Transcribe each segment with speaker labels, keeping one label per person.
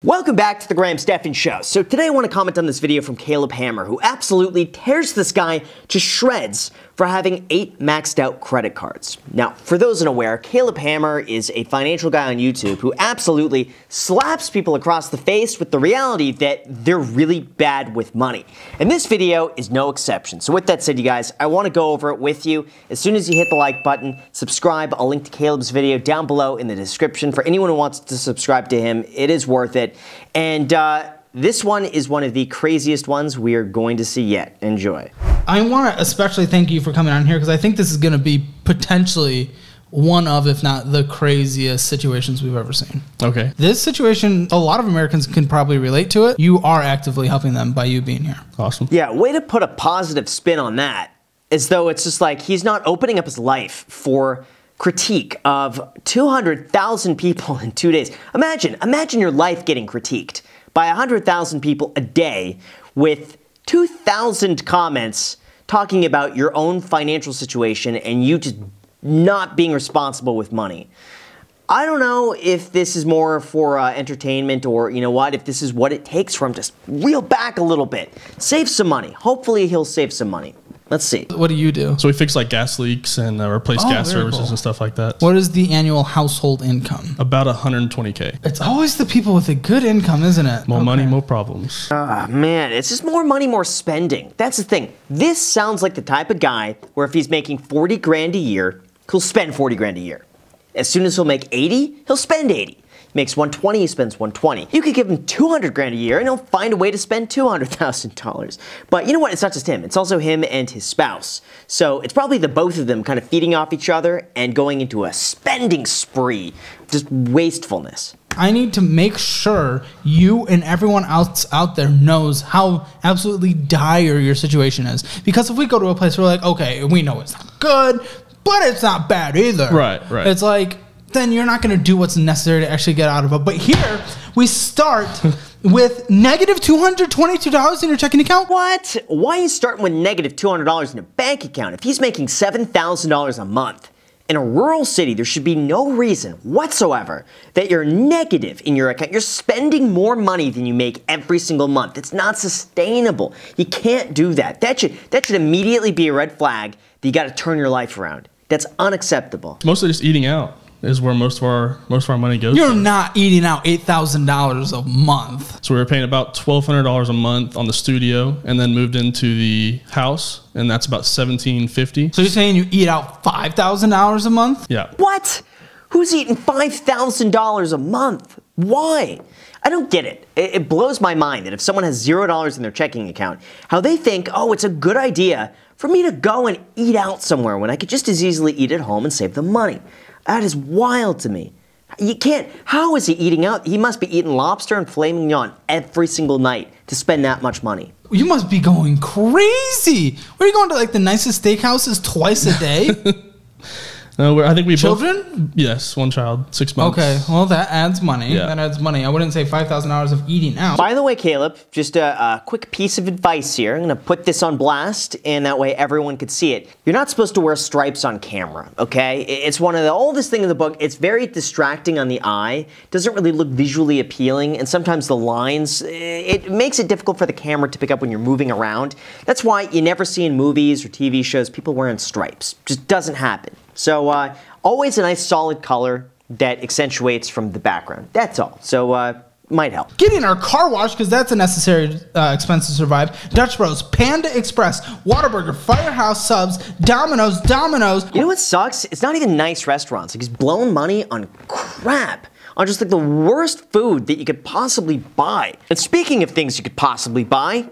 Speaker 1: Welcome back to the Graham Stephan Show. So today I want to comment on this video from Caleb Hammer, who absolutely tears this guy to shreds for having 8 maxed out credit cards. Now, for those unaware, Caleb Hammer is a financial guy on YouTube who absolutely slaps people across the face with the reality that they're really bad with money. And this video is no exception. So with that said, you guys, I want to go over it with you. As soon as you hit the like button, subscribe. I'll link to Caleb's video down below in the description. For anyone who wants to subscribe to him, it is worth it. And this one is one of the craziest ones we are going to see yet. Enjoy.
Speaker 2: I want to especially thank you for coming on here because I think this is going to be potentially one of, if not the craziest situations we've ever seen.
Speaker 3: Okay.
Speaker 2: This situation, a lot of Americans can probably relate to it. You are actively helping them by you being here.
Speaker 3: Awesome.
Speaker 1: Yeah, way to put a positive spin on that. As though it's just like he's not opening up his life for critique of 200,000 people in 2 days. Imagine your life getting critiqued by 100,000 people a day with 2,000 comments talking about your own financial situation and you just not being responsible with money. I don't know if this is more for entertainment or, you know what, if this is what it takes for him to reel back a little bit. Save some money. Hopefully he'll save some money. Let's see.
Speaker 2: What do you do?
Speaker 3: So we fix like gas leaks and replace gas services and stuff like that.
Speaker 2: What is the annual household income?
Speaker 3: About 120K.
Speaker 2: It's always the people with a good income, isn't it?
Speaker 3: More money, more problems.
Speaker 1: Man, it's just more money, more spending. That's the thing. This sounds like the type of guy where if he's making 40 grand a year, he'll spend 40 grand a year. As soon as he'll make 80, he'll spend 80. He makes 120, he spends 120. You could give him 200 grand a year and he'll find a way to spend $200,000. But you know what? It's not just him. It's also him and his spouse. So it's probably the both of them kind of feeding off each other and going into a spending spree. Just wastefulness.
Speaker 2: I need to make sure you and everyone else out there knows how absolutely dire your situation is. Because if we go to a place where we're like, okay, we know it's not good, but it's not bad either.
Speaker 3: Right.
Speaker 2: It's like, then you're not going to do what's necessary to actually get out of it. But here, we start with negative $222 in your checking account.
Speaker 1: What? Why are you starting with negative $200 in a bank account? If he's making $7,000 a month in a rural city, there should be no reason whatsoever that you're negative in your account. You're spending more money than you make every single month. It's not sustainable. You can't do that. That should immediately be a red flag that you got to turn your life around. That's unacceptable.
Speaker 3: Mostly just eating out is where most of our money goes.
Speaker 2: You're not eating out $8,000 a month.
Speaker 3: So we were paying about $1,200 a month on the studio, and then moved into the house, and that's about $1,750.
Speaker 2: So you're saying you eat out $5,000 a month?
Speaker 3: Yeah.
Speaker 1: What? Who's eating $5,000 a month? Why? I don't get it. It blows my mind that if someone has $0 in their checking account, how they think, oh, it's a good idea for me to go and eat out somewhere when I could just as easily eat at home and save the money. That is wild to me. You can't. How is he eating out? He must be eating lobster and filet mignon every single night to spend that much money.
Speaker 2: You must be going crazy. What, are you going to like the nicest steakhouses twice a day?
Speaker 3: No, I think we
Speaker 2: Children?
Speaker 3: Yes, one child, 6 months.
Speaker 2: Okay, well that adds money.
Speaker 3: Yeah.
Speaker 2: That adds money. I wouldn't say $5,000 of eating out.
Speaker 1: By the way, Caleb, just a quick piece of advice here. I'm going to put this on blast, and that way everyone could see it. You're not supposed to wear stripes on camera, okay? It's one of the oldest things in the book. It's very distracting on the eye. Doesn't really look visually appealing, and sometimes the lines, it makes it difficult for the camera to pick up when you're moving around. That's why you never see in movies or TV shows people wearing stripes. Just doesn't happen. So always a nice solid color that accentuates from the background. That's all. So might help.
Speaker 2: Getting our car washed, because that's a necessary expense to survive. Dutch Bros, Panda Express, Whataburger, Firehouse Subs, Domino's.
Speaker 1: You know what sucks? It's not even nice restaurants. Like he's blowing money on crap. On just like the worst food that you could possibly buy. And speaking of things you could possibly buy,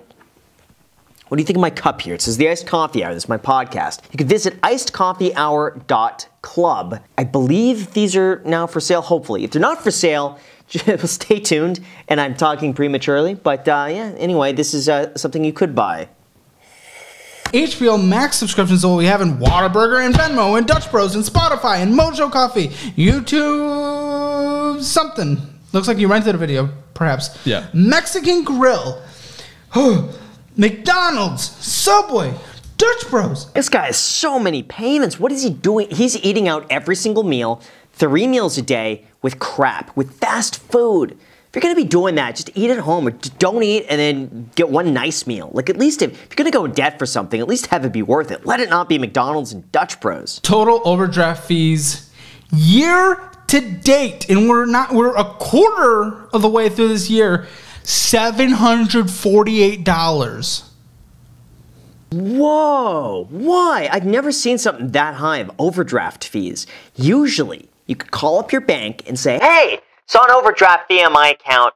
Speaker 1: what do you think of my cup here? It says the Iced Coffee Hour. This is my podcast. You can visit icedcoffeehour.club. I believe these are now for sale, hopefully. If they're not for sale, stay tuned. And I'm talking prematurely. But yeah, anyway, this is something you could buy.
Speaker 2: HBO Max subscriptions is what we have in Whataburger and Venmo and Dutch Bros and Spotify and Mojo Coffee, YouTube something. Looks like you rented a video, perhaps.
Speaker 3: Yeah.
Speaker 2: Mexican Grill. McDonald's, Subway, Dutch Bros.
Speaker 1: This guy has so many payments. What is he doing? He's eating out every single meal, 3 meals a day with crap, with fast food. you're gonna be doing that, just eat at home, or just don't eat and then get one nice meal. Like, at least if you're gonna go in debt for something, at least have it be worth it. Let it not be McDonald's and Dutch Bros.
Speaker 2: Total overdraft fees year to date, and we're a quarter of the way through this year, $748.
Speaker 1: Whoa, why? I've never seen something that high of overdraft fees. Usually, you could call up your bank and say, hey, saw an overdraft fee on my account.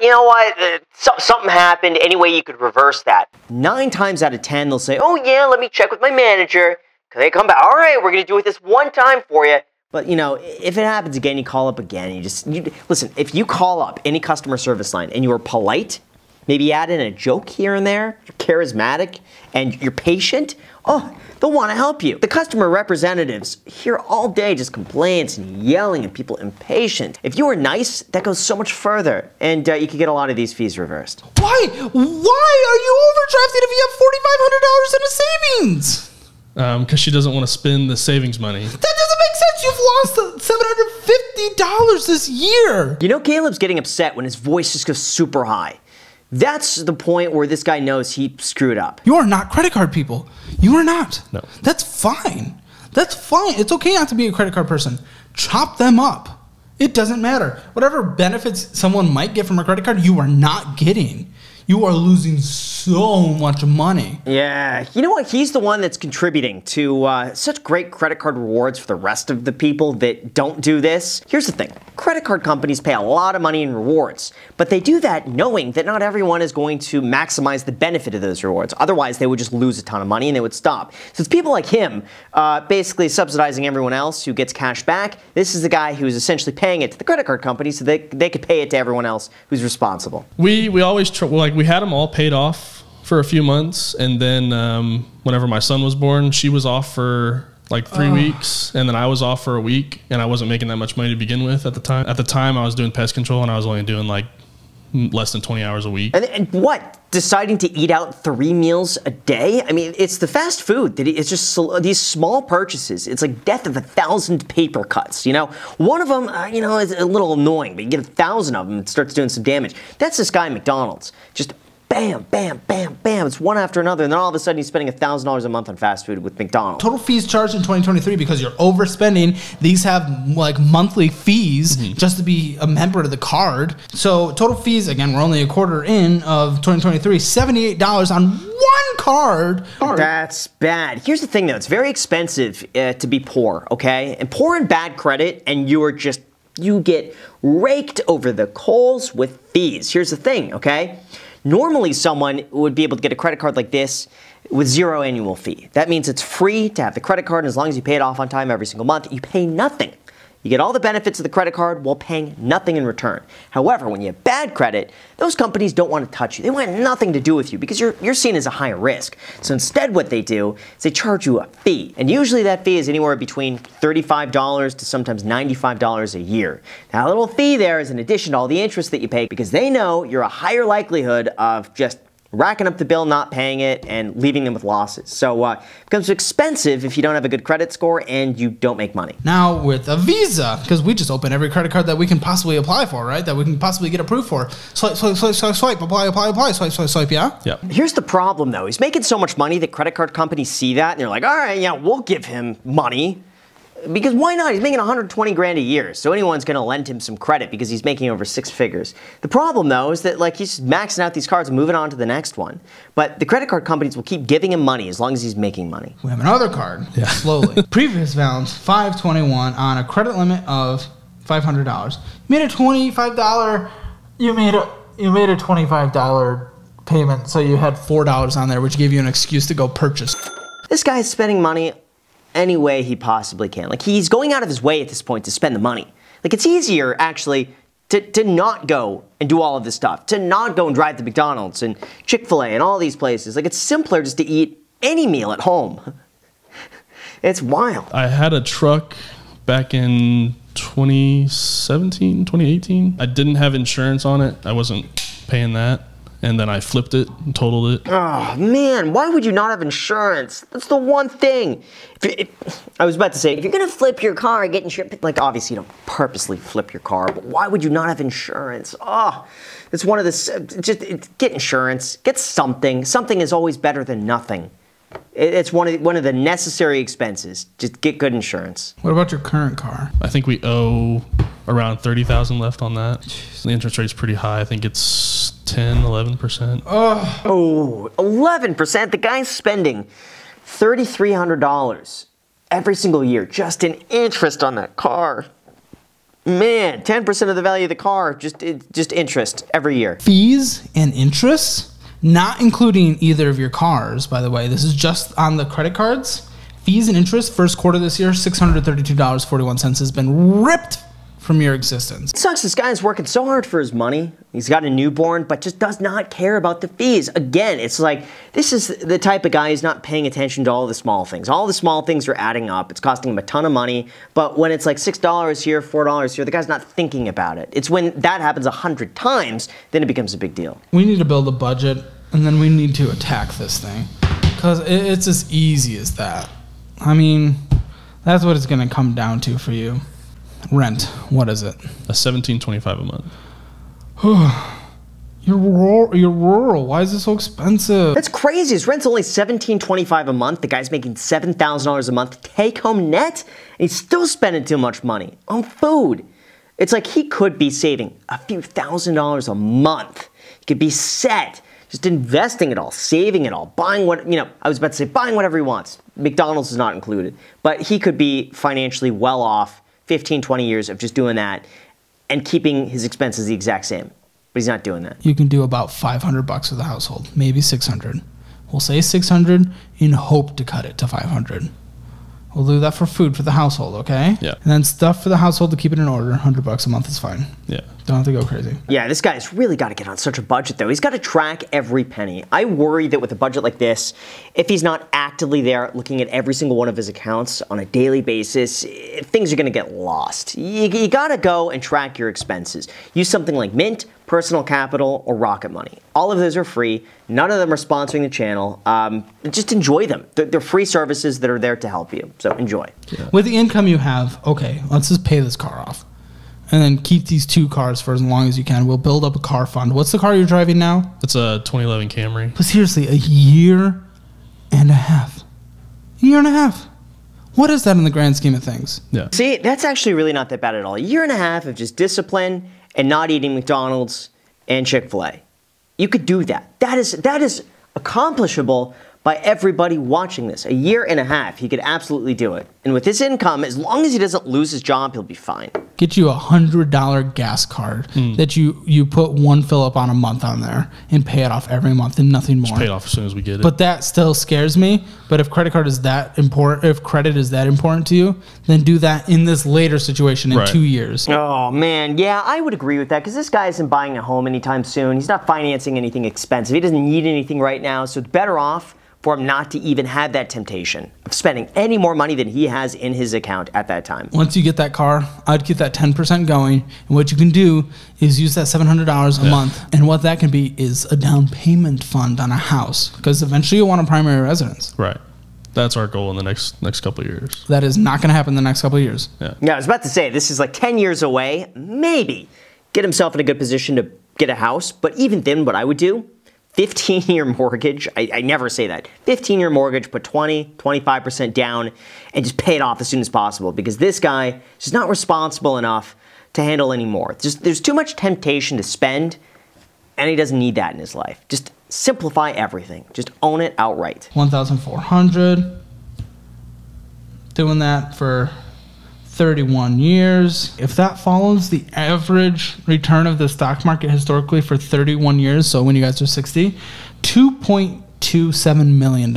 Speaker 1: You know what? Something happened. Any way you could reverse that? 9 times out of 10, they'll say, oh yeah, let me check with my manager. They come back, all right, we're going to do it this one time for you. But, you know, if it happens again, you call up again. Listen, if you call up any customer service line and you are polite, maybe add in a joke here and there, you're charismatic, and you're patient, oh, they'll want to help you. The customer representatives hear all day just complaints and yelling and people impatient. If you are nice, that goes so much further, and you can get a lot of these fees reversed.
Speaker 2: Why? Why are you overdrafted if you have $4,500 in a savings?
Speaker 3: Because she doesn't want to spend the savings money.
Speaker 2: That doesn't make sense. You've lost $750 this year.
Speaker 1: You know, Caleb's getting upset when his voice just goes super high. That's the point where this guy knows he screwed up.
Speaker 2: You are not credit card people. You are not.
Speaker 3: No.
Speaker 2: That's fine. That's fine. It's okay not to be a credit card person. Chop them up. It doesn't matter. Whatever benefits someone might get from a credit card, you are not getting. You are losing so much money.
Speaker 1: Yeah, you know what? He's the one that's contributing to such great credit card rewards for the rest of the people that don't do this. Here's the thing. Credit card companies pay a lot of money in rewards, but they do that knowing that not everyone is going to maximize the benefit of those rewards. Otherwise, they would just lose a ton of money and they would stop. So it's people like him basically subsidizing everyone else who gets cash back. This is the guy who's essentially paying it to the credit card company so they could pay it to everyone else who's responsible.
Speaker 3: We always we had them all paid off for a few months, and then whenever my son was born, she was off for like 3 weeks, and then I was off for a week, and I wasn't making that much money to begin with at the time. At the time, I was doing pest control, and I was only doing like less than 20 hours a week.
Speaker 1: And what? Deciding to eat out 3 meals a day? I mean, it's the fast food. It's just these small purchases. It's like death of 1,000 paper cuts, you know? One of them, you know, is a little annoying, but you get 1,000 of them, it starts doing some damage. That's this guy at McDonald's. Just bam, bam, bam, bam. It's one after another, and then all of a sudden he's spending $1,000 a month on fast food with McDonald's.
Speaker 2: Total fees charged in 2023 because you're overspending. These have like monthly fees just to be a member of the card. So total fees, again, we're only a quarter in of 2023, $78 on one card.
Speaker 1: That's bad. Here's the thing though, it's very expensive to be poor, okay? And poor and bad credit, and you get raked over the coals with fees. Here's the thing, okay? Normally, someone would be able to get a credit card like this with 0 annual fee. That means it's free to have the credit card, and as long as you pay it off on time every single month, you pay nothing. You get all the benefits of the credit card while paying nothing in return. However, when you have bad credit, those companies don't want to touch you. They want nothing to do with you because you're seen as a higher risk. So instead what they do is they charge you a fee. And usually that fee is anywhere between $35 to sometimes $95 a year. Now, a little fee there is in addition to all the interest that you pay because they know you're a higher likelihood of just racking up the bill, not paying it, and leaving them with losses. So it becomes expensive if you don't have a good credit score and you don't make money.
Speaker 2: Now with a Visa, because we just open every credit card that we can possibly apply for, right? That we can possibly get approved for. Swipe, swipe, swipe, swipe, swipe, apply, apply, apply, swipe, swipe, swipe, yeah?
Speaker 3: Yeah.
Speaker 1: Here's the problem though. He's making so much money that credit card companies see that and they're like, all right, yeah, we'll give him money. Because why not? He's making 120 grand a year, so anyone's going to lend him some credit because he's making over 6 figures. The problem, though, is that like he's maxing out these cards and moving on to the next one. But the credit card companies will keep giving him money as long as he's making money.
Speaker 2: We have another card, slowly. Previous balance, $521 on a credit limit of $500. You made a $25, you made a $25 payment, so you had $4 on there, which gave you an excuse to go purchase.
Speaker 1: This guy's spending money any way he possibly can. Like, he's going out of his way at this point to spend the money. Like, it's easier, actually, to not go and do all of this stuff, to not go and drive to McDonald's and Chick-fil-A and all these places. Like, it's simpler just to eat any meal at home. It's wild.
Speaker 3: I had a truck back in 2017, 2018. I didn't have insurance on it. I wasn't paying that. and then I flipped it and totaled it.
Speaker 1: Oh, man, why would you not have insurance? That's the one thing. I was about to say, if you're going to flip your car, get insurance. Like, obviously, you don't purposely flip your car, but why would you not have insurance? Oh, it's one of the, get insurance. Get something. Something is always better than nothing. It's one of the necessary expenses. Just get good insurance.
Speaker 2: What about your current car?
Speaker 3: I think we owe around $30,000 left on that. Jeez. The interest rate's pretty high. I think it's 10-11%.
Speaker 1: Oh, 11%. The guy's spending $3,300 every single year just in interest on that car. Man, 10% of the value of the car, just interest every year.
Speaker 2: Fees and interest? Not including either of your cars, by the way. This is just on the credit cards. Fees and interest, first quarter this year, $632.41 has been ripped from your existence.
Speaker 1: It sucks. This guy is working so hard for his money. He's got a newborn, but just does not care about the fees. Again, it's like, this is the type of guy who's not paying attention to all the small things. All the small things are adding up. It's costing him a ton of money, but when it's like $6 here, $4 here, the guy's not thinking about it. It's when that happens 100 times, then it becomes a big deal.
Speaker 2: We need to build a budget, and then we need to attack this thing, because it's as easy as that. I mean, that's what it's going to come down to for you. Rent, what is it?
Speaker 3: A $17.25 a month.
Speaker 2: You're rural. Why is this so expensive?
Speaker 1: That's crazy. His rent's only $17.25 a month. The guy's making $7,000 a month take home net, and he's still spending too much money on food. It's like he could be saving a few $1,000s a month. He could be set, just investing it all, saving it all, buying what, I was about to say buying whatever he wants. McDonald's is not included, but he could be financially well off 15, 20 years of just doing that and keeping his expenses the exact same. But he's not doing that.
Speaker 2: You can do about $500 for the household, maybe 600. We'll say 600 in hope to cut it to 500. We'll do that for food for the household, okay?
Speaker 3: Yeah.
Speaker 2: And then stuff for the household to keep it in order. $100 a month is fine.
Speaker 3: Yeah.
Speaker 2: Don't have to go crazy.
Speaker 1: Yeah, this guy's really got to get on such a budget, though. He's got to track every penny. I worry that with a budget like this, if he's not actively there looking at every single one of his accounts on a daily basis, things are going to get lost. You got to go and track your expenses. Use something like Mint, Personal Capital, or Rocket Money. All of those are free. None of them are sponsoring the channel. Just enjoy them. They're free services that are there to help you. So enjoy.
Speaker 2: Yeah. With the income you have, okay, let's just pay this car off. And then keep these 2 cars for as long as you can. We'll build up a car fund. What's the car you're driving now?
Speaker 3: It's a 2011 Camry.
Speaker 2: But seriously, a year and a half. A year and a half. What is that in the grand scheme of things?
Speaker 3: Yeah.
Speaker 1: See, that's actually really not that bad at all. A year and a half of just discipline and not eating McDonald's and Chick-fil-A. You could do that. That is accomplishable by everybody watching this. A year and a half, he could absolutely do it. And with his income, as long as he doesn't lose his job, he'll be fine.
Speaker 2: Get you a $100 gas card that you put 1 fill-up on a month on there and pay it off every month and nothing more.
Speaker 3: Just pay it off as soon as we get it.
Speaker 2: But that still scares me. But if credit is that important to you, then do that in this later situation in 2 years.
Speaker 1: Oh, man. Yeah, I would agree with that because this guy isn't buying a home anytime soon. He's not financing anything expensive. He doesn't need anything right now, so it's better off for him not to even have that temptation of spending any more money than he has in his account at that time.
Speaker 2: Once you get that car, I'd keep that 10% going. And what you can do is use that $700 a month. And what that can be is a down payment fund on a house. Because eventually you'll want a primary residence.
Speaker 3: Right. That's our goal in the next couple of years.
Speaker 2: That is not going to happen in the next couple of years.
Speaker 1: Yeah, I was about to say, this is like 10 years away. Maybe get himself in a good position to get a house. But even then, what I would do, 15-year mortgage, I never say that. 15-year mortgage, put 20, 25% down, and just pay it off as soon as possible because this guy is just not responsible enough to handle anymore. There's too much temptation to spend, and he doesn't need that in his life. Just simplify everything. Just own it outright.
Speaker 2: $1,400. Doing that for 31 years. If that follows the average return of the stock market historically for 31 years, so when you guys are 60, $2.27 million.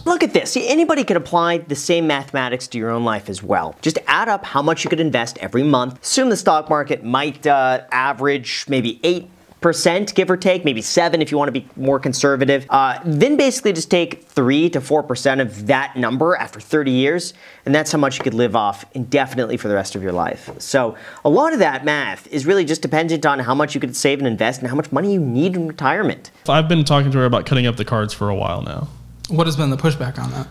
Speaker 1: Look at this. See, anybody could apply the same mathematics to your own life as well. Just add up how much you could invest every month. Assume the stock market might average maybe 8%, give or take, maybe 7 if you want to be more conservative. Then basically just take 3 to 4% of that number after 30 years, and that's how much you could live off indefinitely for the rest of your life. So a lot of that math is really just dependent on how much you could save and invest and how much money you need in retirement.
Speaker 3: I've been talking to her about cutting up the cards for a while now.
Speaker 2: What has been the pushback on that?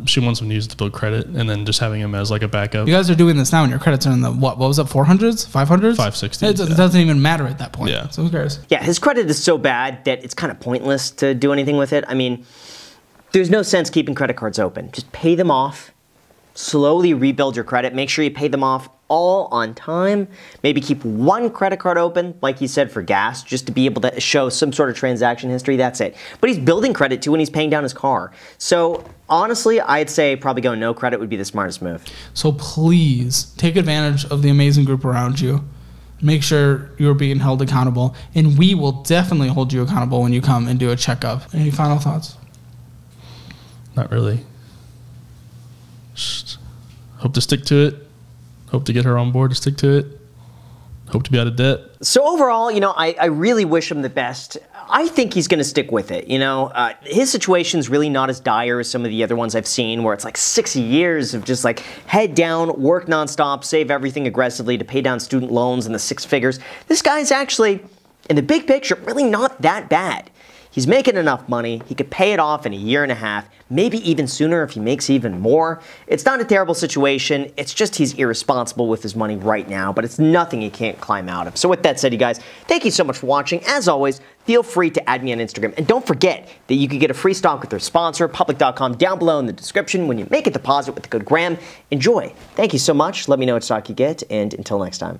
Speaker 3: She wants them to use to build credit and then just having them as like a backup.
Speaker 2: You guys are doing this now and your credits are in the, what was it, 400s, 500s?
Speaker 3: 560s.
Speaker 2: It doesn't even matter at that point.
Speaker 3: Yeah.
Speaker 2: So who cares?
Speaker 1: Yeah, his credit is so bad that it's kind of pointless to do anything with it. I mean, there's no sense keeping credit cards open. Just pay them off, slowly rebuild your credit, make sure you pay them off all on time. Maybe keep one credit card open, like he said, for gas, just to be able to show some sort of transaction history. That's it. But he's building credit too when he's paying down his car. So honestly, I'd say probably going no credit would be the smartest move.
Speaker 2: So please take advantage of the amazing group around you. Make sure you're being held accountable, and we will definitely hold you accountable when you come and do a checkup. Any final thoughts?
Speaker 3: Not really. Just hope to stick to it. Hope to get her on board to stick to it. Hope to be out of debt.
Speaker 1: So overall, you know, I really wish him the best. I think he's going to stick with it, you know. His situation's really not as dire as some of the other ones I've seen, where it's like 6 years of just like head down, work nonstop, save everything aggressively to pay down student loans in the 6 figures. This guy's actually, in the big picture, really not that bad. He's making enough money, he could pay it off in a year and a half, maybe even sooner if he makes even more. It's not a terrible situation, it's just he's irresponsible with his money right now, but it's nothing he can't climb out of. So with that said, you guys, thank you so much for watching. As always, feel free to add me on Instagram. And don't forget that you can get a free stock with their sponsor, public.com, down below in the description when you make a deposit with the code Graham. Enjoy. Thank you so much. Let me know what stock you get, and until next time.